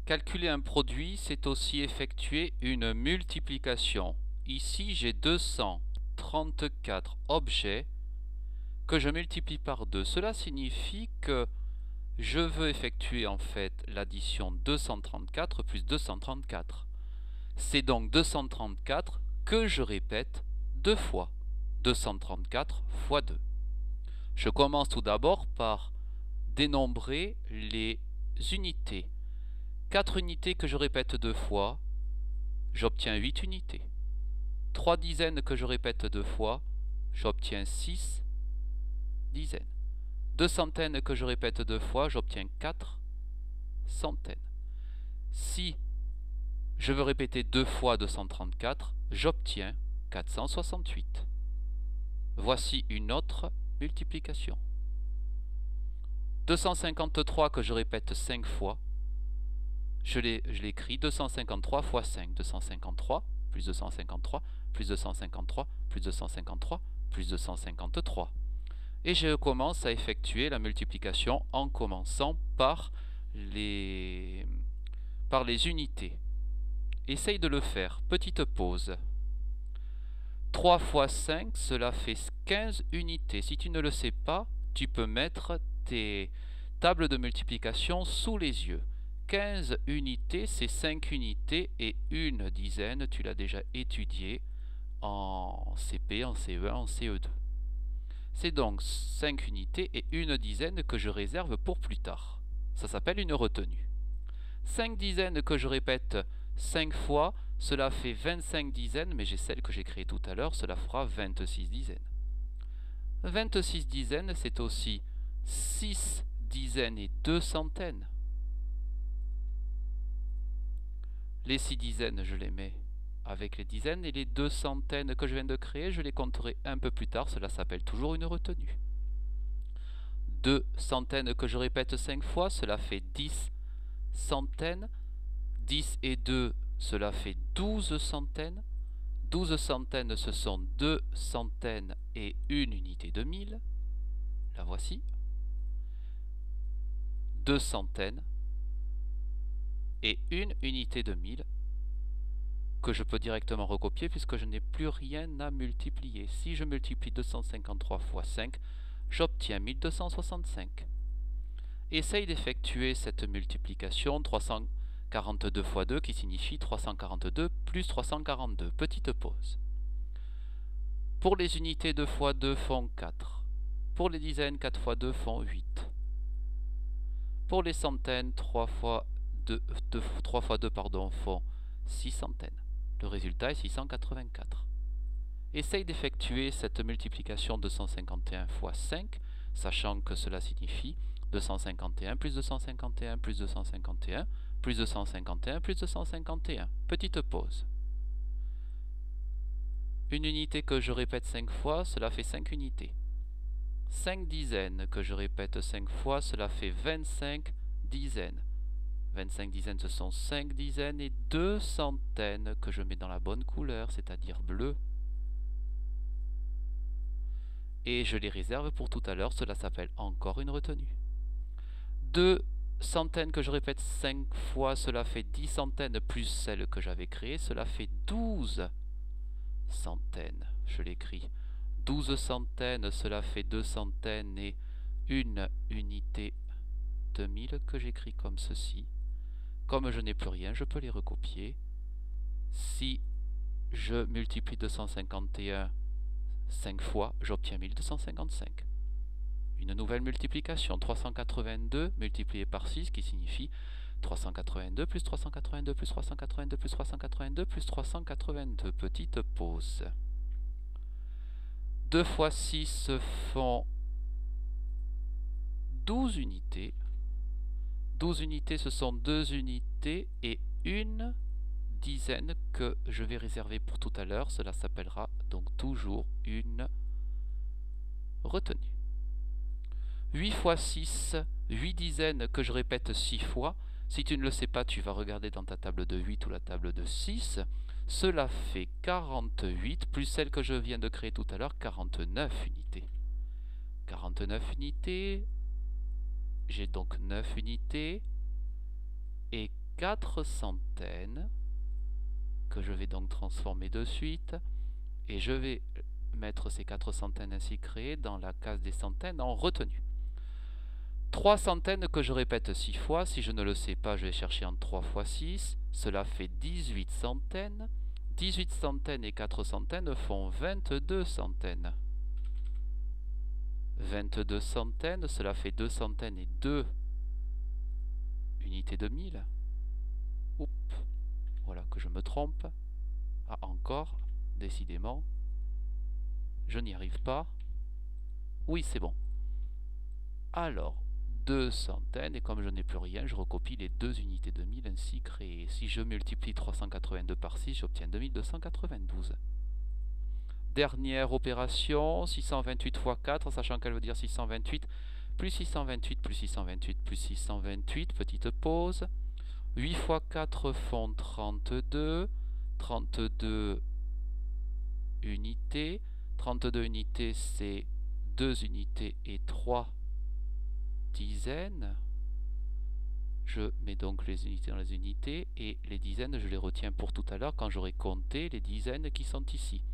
Calculer un produit, c'est aussi effectuer une multiplication. Ici, j'ai 234 objets que je multiplie par 2. Cela signifie que je veux effectuer en fait l'addition 234 plus 234. C'est donc 234 que je répète deux fois. 234 fois 2. Je commence tout d'abord par dénombrer les unités. 4 unités que je répète deux fois, j'obtiens 8 unités. 3 dizaines que je répète deux fois, j'obtiens 6 dizaines. 2 centaines que je répète deux fois, j'obtiens 4 centaines. Si je veux répéter deux fois 234, j'obtiens 468. Voici une autre multiplication. 253 que je répète 5 fois, je l'écris 253 fois 5. 253 plus 253 plus 253 plus 253 plus 253. Et je commence à effectuer la multiplication en commençant par les unités. Essaye de le faire. Petite pause. 3 fois 5, cela fait 15 unités. Si tu ne le sais pas, tu peux mettre tes tables de multiplication sous les yeux. 15 unités, c'est 5 unités et une dizaine, tu l'as déjà étudié en CP, en CE1, en CE2. C'est donc 5 unités et une dizaine que je réserve pour plus tard. Ça s'appelle une retenue. 5 dizaines que je répète 5 fois, cela fait 25 dizaines, mais j'ai celle que j'ai créée tout à l'heure, cela fera 26 dizaines. 26 dizaines, c'est aussi 6 dizaines et 2 centaines. Les 6 dizaines, je les mets avec les dizaines, et les 2 centaines que je viens de créer, je les compterai un peu plus tard, cela s'appelle toujours une retenue. 2 centaines que je répète 5 fois, cela fait 10 centaines. 10 et 2, cela fait 12 centaines. 12 centaines, ce sont 2 centaines et une unité de 1000. La voici. 2 centaines et une unité de 1000 que je peux directement recopier puisque je n'ai plus rien à multiplier. Si je multiplie 253 fois 5, j'obtiens 1265. Essaye d'effectuer cette multiplication 342 fois 2 qui signifie 342 plus 342. Petite pause. Pour les unités 2 fois 2 font 4. Pour les dizaines 4 fois 2 font 8. Pour les centaines 3 fois 2 font 6 centaines. Le résultat est 684. Essaye d'effectuer cette multiplication 251 fois 5, sachant que cela signifie 251 plus 251 plus 251 plus 251 plus 251. Petite pause. Une unité que je répète 5 fois, cela fait 5 unités. 5 dizaines que je répète 5 fois, cela fait 25 dizaines. 25 dizaines, ce sont 5 dizaines et 2 centaines que je mets dans la bonne couleur, c'est-à-dire bleu. Et je les réserve pour tout à l'heure, cela s'appelle encore une retenue. 2 centaines que je répète 5 fois, cela fait 10 centaines plus celle que j'avais créée, cela fait 12 centaines. Je l'écris. 12 centaines, cela fait 2 centaines et une unité de 1000 que j'écris comme ceci. Comme je n'ai plus rien, je peux les recopier. Si je multiplie 251 5 fois, j'obtiens 1255. Une nouvelle multiplication, 382 multiplié par 6, qui signifie 382 plus 382 plus 382 plus 382 plus 382. Petite pause. 2 fois 6 font 12 unités. 12 unités, ce sont 2 unités et une dizaine que je vais réserver pour tout à l'heure. Cela s'appellera donc toujours une retenue. 8 fois 6, 8 dizaines que je répète 6 fois. Si tu ne le sais pas, tu vas regarder dans ta table de 8 ou la table de 6. Cela fait 48, plus celle que je viens de créer tout à l'heure, 49 unités. 49 unités, j'ai donc 9 unités, et 4 centaines, que je vais donc transformer de suite, et je vais mettre ces 4 centaines ainsi créées dans la case des centaines en retenue. 3 centaines que je répète 6 fois, si je ne le sais pas, je vais chercher en 3 fois 6, cela fait 18 centaines. 18 centaines et 4 centaines font 22 centaines. 22 centaines, cela fait 2 centaines et 2 unités de 1000. Oups, voilà que je me trompe. Ah, encore, décidément, je n'y arrive pas. Oui, c'est bon. Alors, 2 centaines, et comme je n'ai plus rien, je recopie les 2 unités de 1000 ainsi créées. Si je multiplie 382 par 6, j'obtiens 2292. Dernière opération, 628 x 4, sachant qu'elle veut dire 628, plus 628, plus 628, plus 628, petite pause. 8 x 4 font 32, 32 unités. 32 unités, c'est 2 unités et 3 dizaines. Je mets donc les unités dans les unités, et les dizaines, je les retiens pour tout à l'heure quand j'aurai compté les dizaines qui sont ici.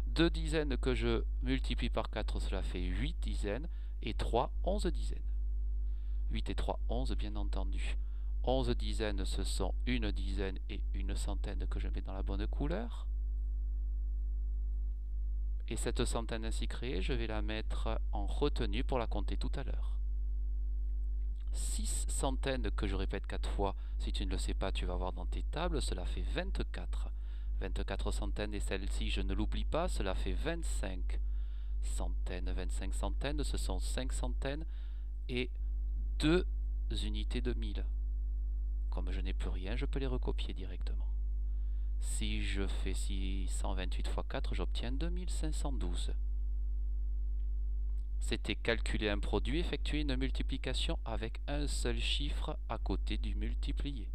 2 dizaines que je multiplie par 4, cela fait 8 dizaines, et 3, 11 dizaines. 8 et 3, 11 bien entendu. 11 dizaines, ce sont une dizaine et une centaine que je mets dans la bonne couleur. Et cette centaine ainsi créée, je vais la mettre en retenue pour la compter tout à l'heure. 6 centaines que je répète 4 fois, si tu ne le sais pas, tu vas voir dans tes tables, cela fait 24. 24 centaines, et celle-ci, je ne l'oublie pas, cela fait 25 centaines. 25 centaines, ce sont 5 centaines et 2 unités de 1000. Comme je n'ai plus rien, je peux les recopier directement. Si je fais 628 x 4, j'obtiens 2512. C'était calculer un produit, effectuer une multiplication avec un seul chiffre à côté du multiplié.